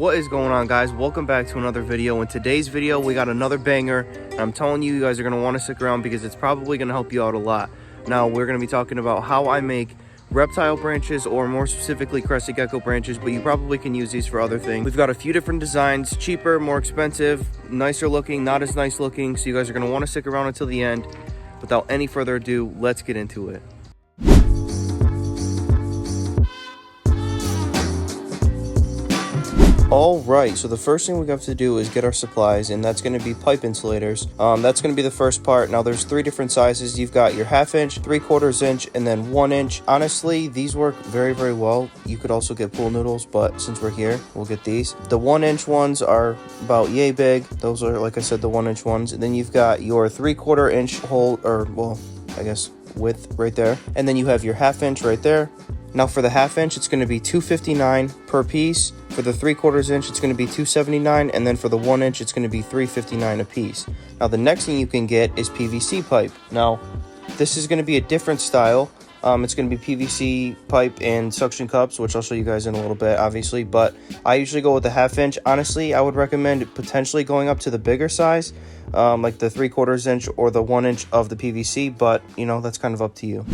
What is going on, guys? Welcome back to another video. In today's video we got another banger, and I'm telling you, you guys are going to want to stick around because it's probably going to help you out a lot. Now we're going to be talking about how I make reptile branches, or more specifically crested gecko branches, but you probably can use these for other things. We've got a few different designs: cheaper, more expensive, nicer looking, not as nice looking. So you guys are going to want to stick around until the end. Without any further ado, let's get into it. All right, so the first thing we have to do is get our supplies, and that's going to be pipe insulators. That's going to be the first part. Now there's three different sizes. You've got your 1/2 inch, 3/4 inch, and then 1 inch. Honestly, these work very, very well. You could also get pool noodles, but since we're here, we'll get these. The 1 inch ones are about yay big. Those are, like I said, the 1 inch ones. And then you've got your 3/4 inch hole, or well, I guess width right there. And then you have your 1/2 inch right there. Now for the 1/2 inch, it's going to be $2.59 per piece. For the 3/4 inch, it's going to be $2.79, and then for the 1 inch, it's going to be $3.59 a piece. Now the next thing you can get is PVC pipe. Now this is going to be a different style. It's going to be PVC pipe and suction cups, which I'll show you guys in a little bit, obviously. But I usually go with the 1/2 inch. Honestly, I would recommend potentially going up to the bigger size, like the 3/4 inch or the 1 inch of the PVC. But you know, that's kind of up to you.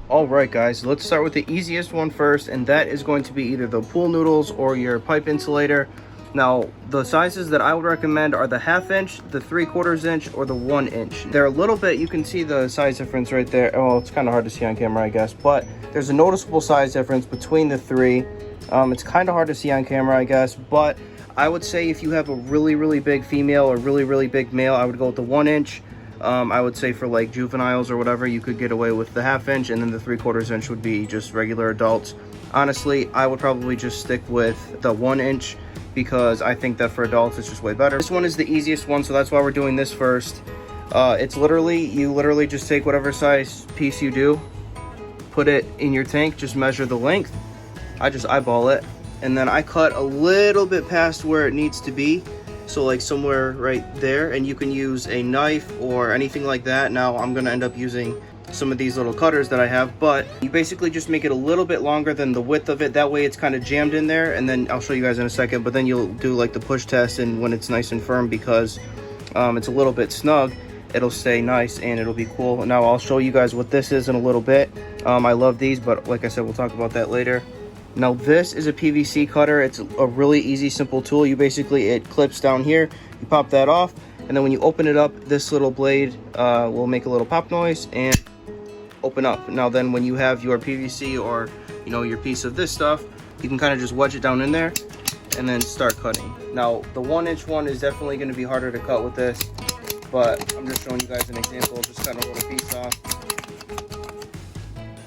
Alright guys, let's start with the easiest one first, and that is going to be either the pool noodles or your pipe insulator. Now the sizes that I would recommend are the 1/2 inch, the 3/4 inch, or the 1 inch. They're a little bit, you can see the size difference right there. Oh, it's kind of hard to see on camera, I guess, but there's a noticeable size difference between the three. It's kind of hard to see on camera, I guess, but I would say if you have a really big female or really big male, I would go with the 1 inch. I would say for like juveniles or whatever, you could get away with the 1/2 inch, and then the 3/4 inch would be just regular adults. Honestly, I would probably just stick with the 1 inch because I think that for adults it's just way better. This one is the easiest one, so that's why we're doing this first. It's literally, you literally just take whatever size piece you do, put it in your tank, just measure the length. I just eyeball it, and then I cut a little bit past where it needs to be. So like somewhere right there, and you can use a knife or anything like that. Now I'm gonna end up using some of these little cutters that I have, but you basically just make it a little bit longer than the width of it. That way it's kind of jammed in there, and then I'll show you guys in a second, but then you'll do like the push test, and when it's nice and firm, because it's a little bit snug, it'll stay nice and it'll be cool. Now I'll show you guys what this is in a little bit. I love these, but like I said, we'll talk about that later. Now this is a PVC cutter. It's a really easy, simple tool. You basically, it clips down here, you pop that off, and then when you open it up, this little blade will make a little pop noise and open up. Now then, when you have your PVC, or you know, your piece of this stuff, you can kind of just wedge it down in there and then start cutting. Now the 1 inch one is definitely going to be harder to cut with this, but I'm just showing you guys an example, just cutting a little piece off.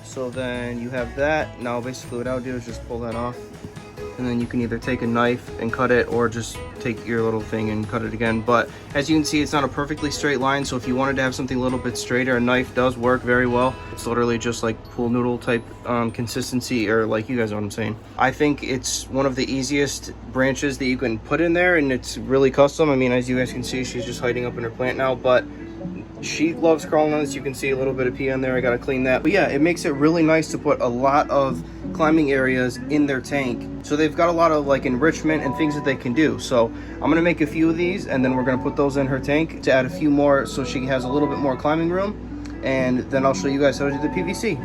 So then you have that. Now basically what I would do is just pull that off, and then you can either take a knife and cut it, or just take your little thing and cut it again. But as you can see, it's not a perfectly straight line, so if you wanted to have something a little bit straighter, a knife does work very well. It's literally just like pool noodle type consistency, or like, you guys know what I'm saying. I think it's one of the easiest branches that you can put in there, and it's really custom. I mean, as you guys can see, she's just hiding up in her plant now, but she loves crawling on this. You can see a little bit of pee on there. I gotta clean that. But yeah, it makes it really nice to put a lot of climbing areas in their tank. So they've got a lot of like enrichment and things that they can do. So I'm gonna make a few of these, and then we're gonna put those in her tank to add a few more, so she has a little bit more climbing room. And then I'll show you guys how to do the PVC.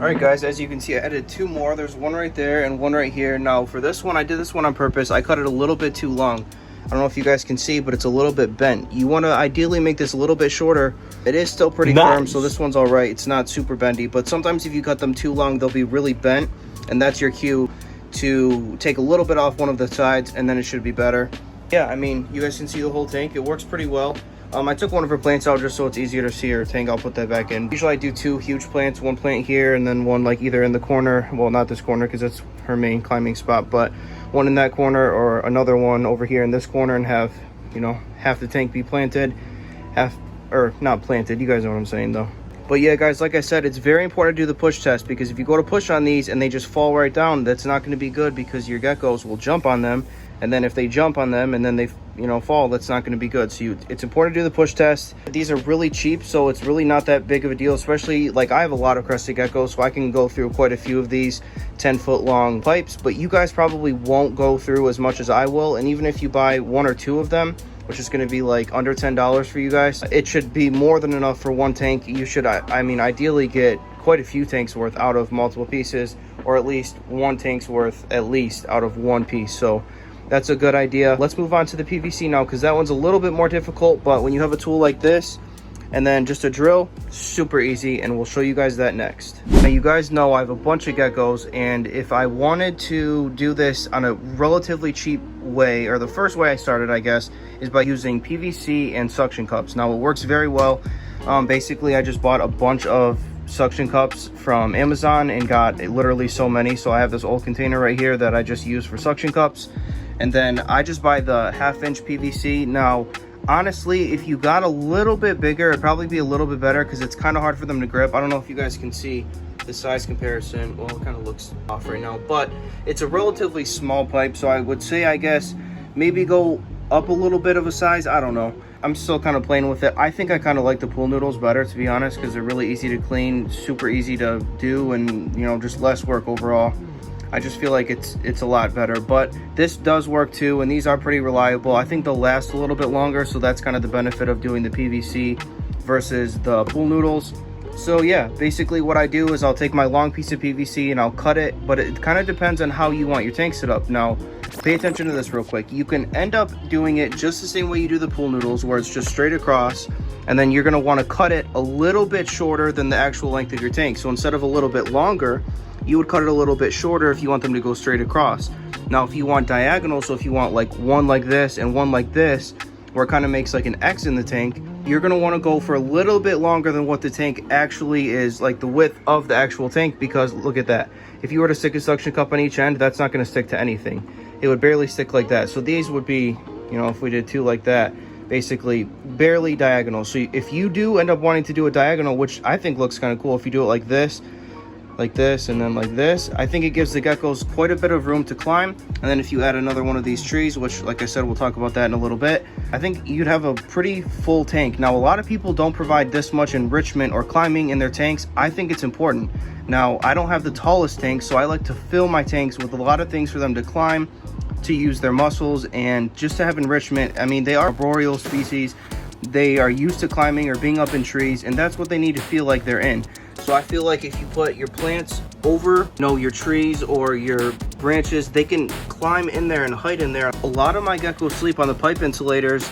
Alright guys, as you can see, I added two more. There's one right there and one right here. Now for this one, I did this one on purpose. I cut it a little bit too long. I don't know if you guys can see, but it's a little bit bent. You want to ideally make this a little bit shorter. It is still pretty firm, so this one's alright. It's not super bendy, but sometimes if you cut them too long, they'll be really bent, and that's your cue to take a little bit off one of the sides, and then it should be better. Yeah, I mean, you guys can see the whole tank. It works pretty well. I took one of her plants out just so it's easier to see her tank. I'll put that back in. Usually I do two huge plants, one plant here and then one like either in the corner. Well, not this corner because it's her main climbing spot, but one in that corner or another one over here in this corner, and have, you know, half the tank be planted, half, or not planted, you guys know what I'm saying though. But yeah, guys, like I said, it's very important to do the push test, because if you go to push on these and they just fall right down, that's not going to be good, because your geckos will jump on them, and then if they jump on them and then they, you know, fall, that's not going to be good. So it's important to do the push test. These are really cheap, so it's really not that big of a deal, especially like I have a lot of crested geckos, so I can go through quite a few of these 10-foot long pipes, but you guys probably won't go through as much as I will. And even if you buy one or two of them, which is going to be like under $10 for you guys, it should be more than enough for one tank. You should, I mean, ideally get quite a few tanks worth out of multiple pieces, or at least one tank's worth at least out of one piece. So that's a good idea. Let's move on to the PVC now, because that one's a little bit more difficult, but when you have a tool like this and then just a drill, super easy, and we'll show you guys that next. Now, you guys know I have a bunch of geckos, and if I wanted to do this on a relatively cheap way, or the first way I started, I guess, is by using PVC and suction cups. Now, it works very well. Basically, I just bought a bunch of suction cups from Amazon and got literally so many. So I have this old container right here that I just use for suction cups, and then I just buy the 1/2-inch PVC. Now, honestly, if you got a little bit bigger, it'd probably be a little bit better, because it's kind of hard for them to grip. I don't know if you guys can see the size comparison. Well, it kind of looks off right now, but it's a relatively small pipe, so I would say, I guess, maybe go up a little bit of a size. I don't know. I'm still kind of playing with it. I think I kind of like the pool noodles better, to be honest, because they're really easy to clean, super easy to do, and, you know, just less work overall. I just feel like it's a lot better, but this does work too, and these are pretty reliable. I think they'll last a little bit longer, so that's kind of the benefit of doing the PVC versus the pool noodles. So yeah, basically what I do is I'll take my long piece of PVC and I'll cut it, but it kind of depends on how you want your tank set up. Now, pay attention to this real quick. You can end up doing it just the same way you do the pool noodles, where it's just straight across, and then you're gonna wanna cut it a little bit shorter than the actual length of your tank. So instead of a little bit longer, you would cut it a little bit shorter if you want them to go straight across. Now, if you want diagonal, so if you want like one like this and one like this, where it kind of makes like an X in the tank, you're going to want to go for a little bit longer than what the tank actually is, like the width of the actual tank, because look at that. If you were to stick a suction cup on each end, that's not going to stick to anything. It would barely stick like that. So these would be, you know, if we did two like that, basically barely diagonal. So if you do end up wanting to do a diagonal, which I think looks kind of cool, if you do it like this, and then like this, I think it gives the geckos quite a bit of room to climb. And then if you add another one of these trees, which, like I said, we'll talk about that in a little bit, I think you'd have a pretty full tank. Now, a lot of people don't provide this much enrichment or climbing in their tanks. I think it's important. Now, I don't have the tallest tank, so I like to fill my tanks with a lot of things for them to climb, to use their muscles, and just to have enrichment. I mean, they are arboreal species. They are used to climbing or being up in trees, and that's what they need to feel like they're in. So I feel like if you put your plants over, you know, your trees or your branches, they can climb in there and hide in there. A lot of my geckos sleep on the pipe insulators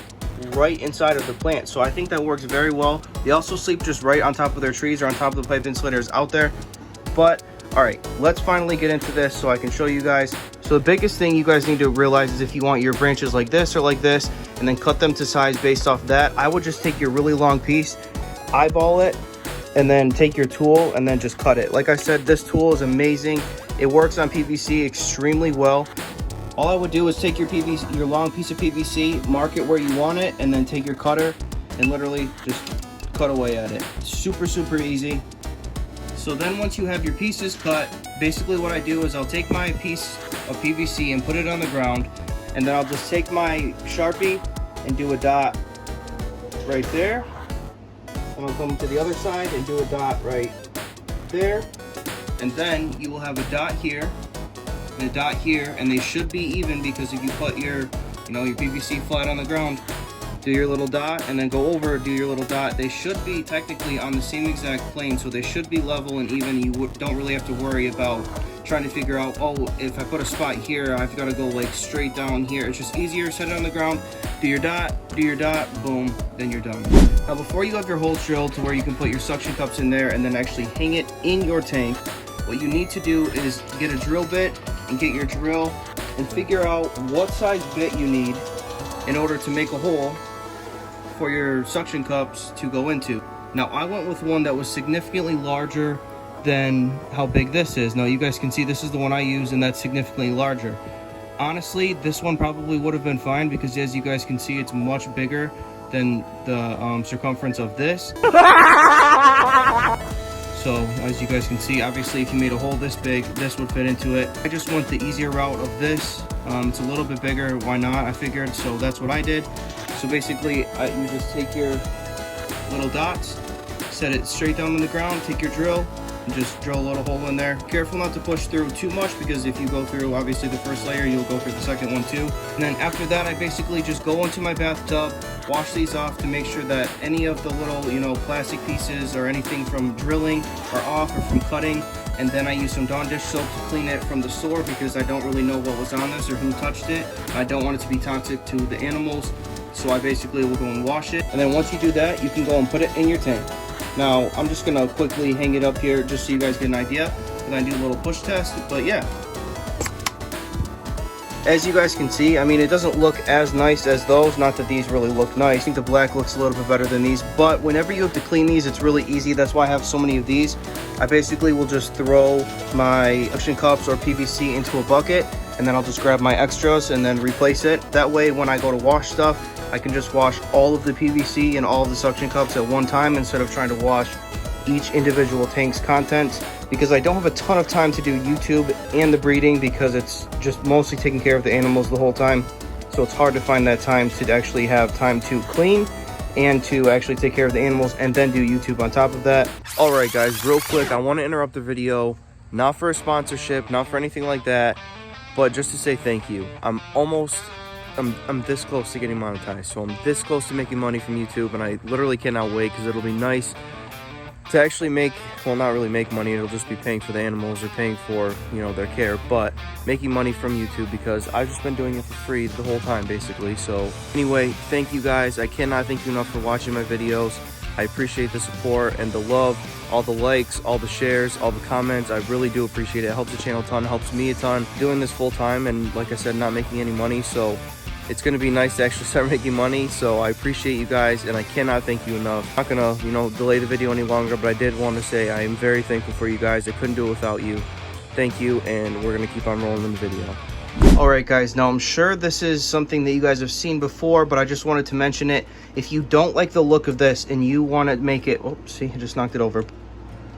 right inside of the plant, so I think that works very well. They also sleep just right on top of their trees or on top of the pipe insulators out there. But all right, let's finally get into this so I can show you guys. So the biggest thing you guys need to realize is if you want your branches like this or like this, and then cut them to size based off that, I would just take your really long piece, eyeball it, and then take your tool and then just cut it. Like I said, this tool is amazing. It works on PVC extremely well. All I would do is take your PVC, your long piece of PVC, mark it where you want it, and then take your cutter and literally just cut away at it. Super, super easy. So then once you have your pieces cut, basically what I do is I'll take my piece of PVC and put it on the ground, and then I'll just take my Sharpie and do a dot right there. I'm gonna come to the other side and do a dot right there, and then you will have a dot here and a dot here, and they should be even, because if you put your, you know, your PVC flat on the ground, do your little dot and then go over, do your little dot, they should be technically on the same exact plane, so they should be level and even. You don't really have to worry about trying to figure out, oh, if I put a spot here, I've got to go like straight down here. It's just easier. Set it on the ground, do your dot, boom, then you're done. Now, before you have your holes drilled to where you can put your suction cups in there and then actually hang it in your tank, what you need to do is get a drill bit and get your drill and figure out what size bit you need in order to make a hole for your suction cups to go into. Now, I went with one that was significantly larger than how big this is. Now you guys can see this is the one I use, and that's significantly larger. Honestly, this one probably would have been fine because as you guys can see, it's much bigger than the circumference of this. So as you guys can see, obviously if you made a hole this big, this would fit into it. I just went the easier route of this. It's a little bit bigger, why not, I figured, so that's what I did. So basically, you just take your little dots, set it straight down on the ground, take your drill, and just drill a little hole in there. Careful not to push through too much, because if you go through obviously the first layer, you'll go through the second one too. And then after that, I basically just go into my bathtub, wash these off to make sure that any of the little, you know, plastic pieces or anything from drilling are off or from cutting. And then I use some Dawn dish soap to clean it from the sore, because I don't really know what was on this or who touched it. I don't want it to be toxic to the animals, so I basically will go and wash it. And then once you do that, you can go and put it in your tank. Now, I'm just gonna quickly hang it up here just so you guys get an idea, and I do a little push test, but yeah. As you guys can see, I mean, it doesn't look as nice as those, not that these really look nice. I think the black looks a little bit better than these, but whenever you have to clean these, it's really easy. That's why I have so many of these. I basically will just throw my suction cups or PVC into a bucket, and then I'll just grab my extras and then replace it. That way, when I go to wash stuff, I can just wash all of the PVC and all of the suction cups at one time instead of trying to wash each individual tank's contents, because I don't have a ton of time to do YouTube and the breeding, because it's just mostly taking care of the animals the whole time. So it's hard to find that time to actually have time to clean and to actually take care of the animals and then do YouTube on top of that. All right, guys, real quick, I want to interrupt the video, not for a sponsorship, not for anything like that, but just to say thank you. I'm this close to getting monetized, so I'm this close to making money from YouTube, and I literally cannot wait, because it'll be nice to actually make, well, not really make money, it'll just be paying for the animals or paying for, you know, their care, but making money from YouTube, because I've just been doing it for free the whole time, basically. So anyway, thank you guys. I cannot thank you enough for watching my videos. I appreciate the support and the love, all the likes, all the shares, all the comments. I really do appreciate it. It helps the channel a ton, helps me a ton. Doing this full time, and like I said, not making any money, so it's going to be nice to actually start making money. So I appreciate you guys, and I cannot thank you enough. I'm not gonna, you know, delay the video any longer, but I did want to say I am very thankful for you guys. I couldn't do it without you. Thank you, and we're going to keep on rolling in the video. Alright guys, now I'm sure this is something that you guys have seen before, but I just wanted to mention it. If you don't like the look of this and you want to make it, oh, see, I just knocked it over.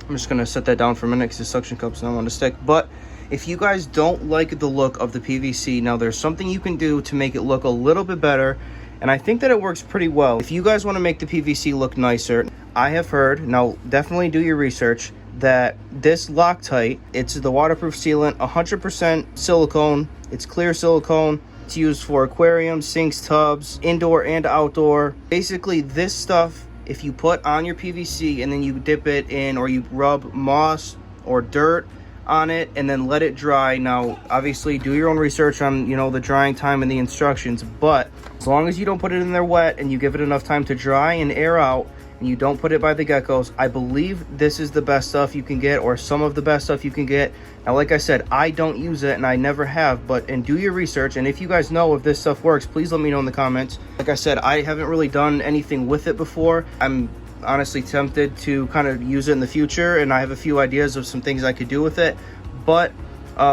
I'm just going to set that down for a minute because the suction cup's not on to stick. But if you guys don't like the look of the PVC, now there's something you can do to make it look a little bit better, and I think that it works pretty well. If you guys want to make the PVC look nicer, I have heard, now definitely do your research, that this Loctite, it's the waterproof sealant, 100% silicone, it's clear silicone. It's used for aquariums, sinks, tubs, indoor and outdoor. Basically, this stuff, if you put on your PVC and then you dip it in, or you rub moss or dirt on it and then let it dry. Now, obviously, do your own research on, you know, the drying time and the instructions, but as long as you don't put it in there wet and you give it enough time to dry and air out, and you don't put it by the geckos, I believe this is the best stuff you can get, or some of the best stuff you can get. Now, like I said, I don't use it and I never have, and do your research, and if you guys know if this stuff works, please let me know in the comments. Like I said, I haven't really done anything with it before. I'm honestly tempted to kind of use it in the future, and I have a few ideas of some things I could do with it, but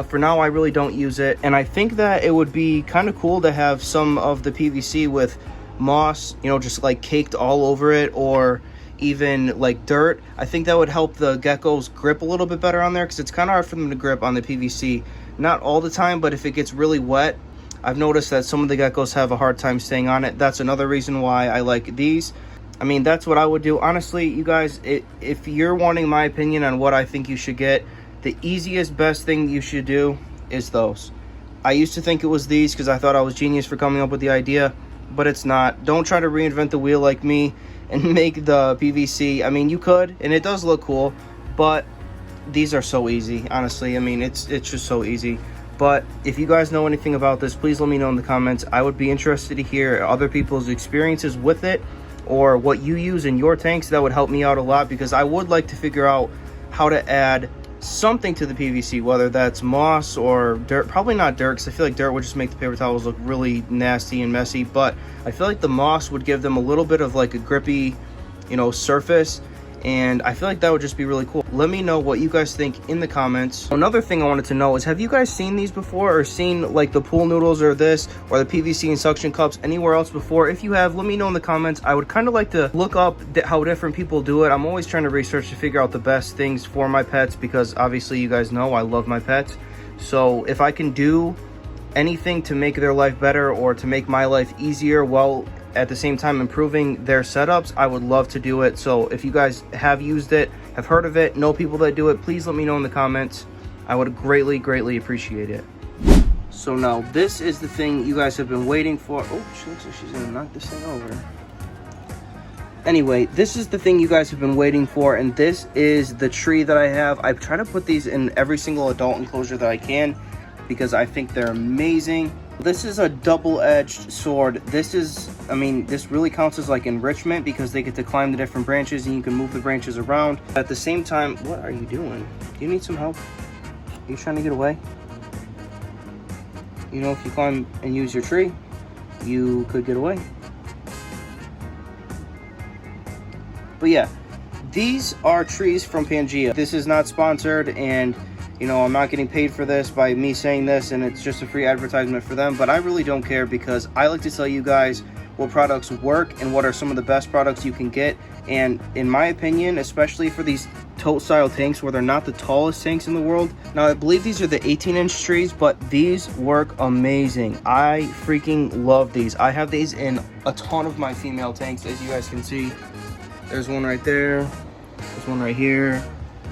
for now I really don't use it. And I think that it would be kind of cool to have some of the PVC with moss, you know, just like caked all over it, or even like dirt. I think that would help the geckos grip a little bit better on there, because it's kind of hard for them to grip on the PVC. Not all the time, but if it gets really wet, I've noticed that some of the geckos have a hard time staying on it. That's another reason why I like these. I mean, that's what I would do. Honestly, you guys, if you're wanting my opinion on what I think you should get, the easiest, best thing you should do is those. I used to think it was these because I thought I was genius for coming up with the idea, but it's not. Don't try to reinvent the wheel like me and make the PVC. I mean, you could, and it does look cool, but these are so easy, honestly. I mean, it's just so easy. But if you guys know anything about this, please let me know in the comments. I would be interested to hear other people's experiences with it, or what you use in your tanks. That would help me out a lot, because I would like to figure out how to add something to the PVC, whether that's moss or dirt. Probably not dirt, because I feel like dirt would just make the paper towels look really nasty and messy, but I feel like the moss would give them a little bit of like a grippy, you know, surface. and I feel like that would just be really cool. Let me know what you guys think in the comments. Another thing I wanted to know is, have you guys seen these before, or seen like the pool noodles or this, or the PVC and suction cups anywhere else before? If you have, let me know in the comments. I would kind of like to look up how different people do it. I'm always trying to research to figure out the best things for my pets, because obviously you guys know I love my pets. So if I can do anything to make their life better or to make my life easier while at the same time improving their setups, I would love to do it. So if you guys have used it, have heard of it, know people that do it, please let me know in the comments. I would greatly appreciate it. So now this is the thing you guys have been waiting for. Oh, she looks like she's gonna knock this thing over. Anyway, this is the thing you guys have been waiting for, and this is the tree that I have. I try to put these in every single adult enclosure that I can, because I think they're amazing. This is a double-edged sword. This is, I mean, this really counts as like enrichment, because they get to climb the different branches and you can move the branches around. At the same time, what are you doing? Do you need some help? Are you trying to get away? You know, if you climb and use your tree, you could get away. But yeah, these are trees from Pangea. This is not sponsored, and you know, I'm not getting paid for this by me saying this, and it's just a free advertisement for them, but I really don't care, because I like to tell you guys what products work and what are some of the best products you can get. And in my opinion, especially for these tote style tanks where they're not the tallest tanks in the world. Now, I believe these are the 18-inch trees, but these work amazing. I freaking love these. I have these in a ton of my female tanks, as you guys can see. There's one right there. There's one right here.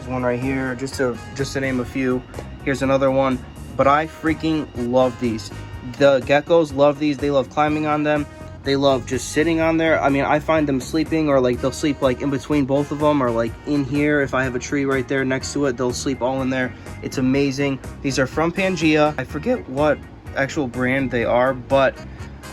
One right here, just to name a few. Here's another one. But I freaking love these. The geckos love these. They love climbing on them. They love just sitting on there. I mean, I find them sleeping, or like they'll sleep like in between both of them, or like in here. If I have a tree right there next to it, they'll sleep all in there. It's amazing. These are from Pangea. I forget what actual brand they are, but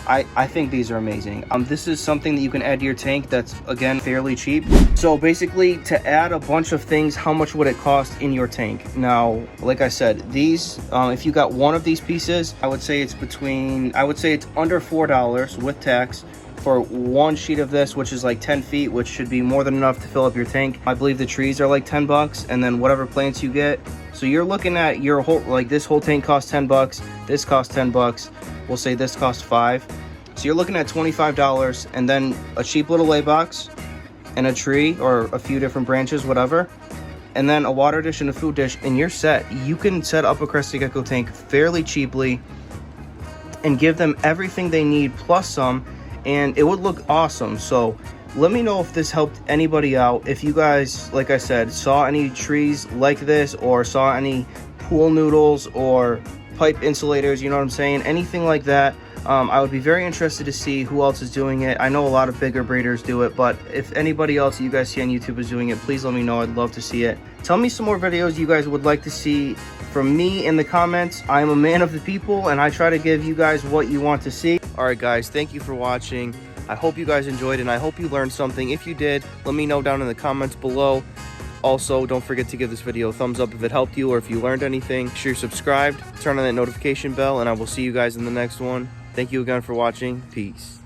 I think these are amazing. This is something that you can add to your tank that's, again, fairly cheap. So basically, to add a bunch of things, how much would it cost in your tank? Now, like I said, these, if you got one of these pieces, I would say it's under $4 with tax for one sheet of this, which is like 10 feet, which should be more than enough to fill up your tank. I believe the trees are like 10 bucks, and then whatever plants you get. So you're looking at your whole, like this whole tank costs 10 bucks, this costs 10 bucks. We'll say this costs $5. So you're looking at $25, and then a cheap little lay box and a tree or a few different branches, whatever, and then a water dish and a food dish, and you're set. You can set up a Crested Gecko tank fairly cheaply and give them everything they need plus some, and it would look awesome. So let me know if this helped anybody out. If you guys, like I said, saw any trees like this, or saw any pool noodles or pipe insulators, you know what I'm saying, anything like that. I would be very interested to see who else is doing it. I know a lot of bigger breeders do it, but if anybody else you guys see on YouTube is doing it, please let me know. I'd love to see it. Tell me some more videos you guys would like to see from me in the comments. I'm a man of the people, and I try to give you guys what you want to see. All right, guys, thank you for watching. I hope you guys enjoyed, and I hope you learned something. If you did, let me know down in the comments below. Also, don't forget to give this video a thumbs up if it helped you, or if you learned anything. Make sure you're subscribed, turn on that notification bell, and I will see you guys in the next one. Thank you again for watching. Peace.